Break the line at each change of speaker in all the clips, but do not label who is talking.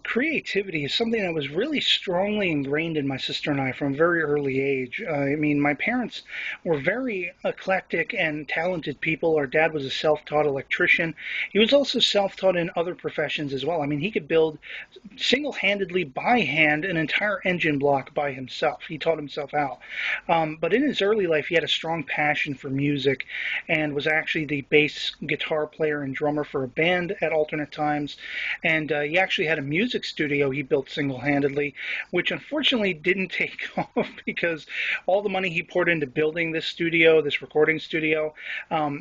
Creativity is something that was really strongly ingrained in my sister and I from a very early age. I mean, my parents were very eclectic and talented people. Our dad was a self-taught electrician. He was also self-taught in other professions as well. I mean, he could build single-handedly by hand an entire engine block by himself. He taught himself out. But in his early life, he had a strong passion for music and was actually the bass guitar player and drummer for a band at alternate times. And he actually had a music studio he built single-handedly, which unfortunately didn't take off because all the money he poured into building this studio, this recording studio,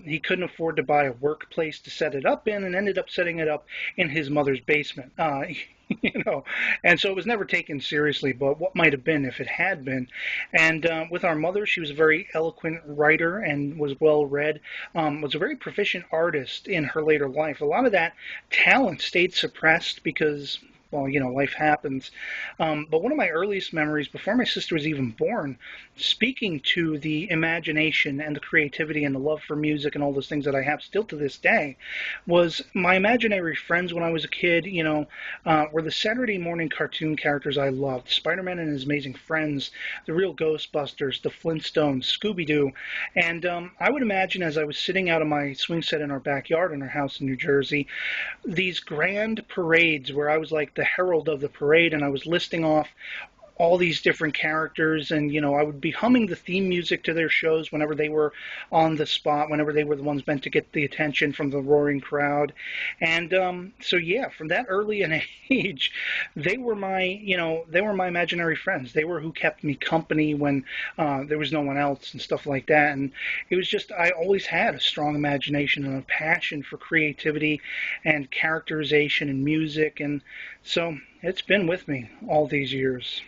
he couldn't afford to buy a workplace to set it up in, and ended up setting it up in his mother's basement. And so it was never taken seriously, but what might have been if it had been. And with our mother, she was a very eloquent writer and was well read, was a very proficient artist in her later life. A lot of that talent stayed suppressed because, well, life happens. But one of my earliest memories, before my sister was even born, speaking to the imagination and the creativity and the love for music and all those things that I have still to this day, was my imaginary friends when I was a kid, were the Saturday morning cartoon characters I loved. Spider-Man and his Amazing Friends, the real Ghostbusters, the Flintstones, Scooby-Doo. And I would imagine as I was sitting out of my swing set in our backyard in our house in New Jersey, these grand parades where I was like the herald of the parade, and I was listing off all these different characters, and I would be humming the theme music to their shows whenever they were on the spot, whenever they were the ones meant to get the attention from the roaring crowd. And so yeah, from that early an age, they were my imaginary friends. They were who kept me company when there was no one else and stuff like that. And it was just, I always had a strong imagination and a passion for creativity and characterization and music, and so it's been with me all these years.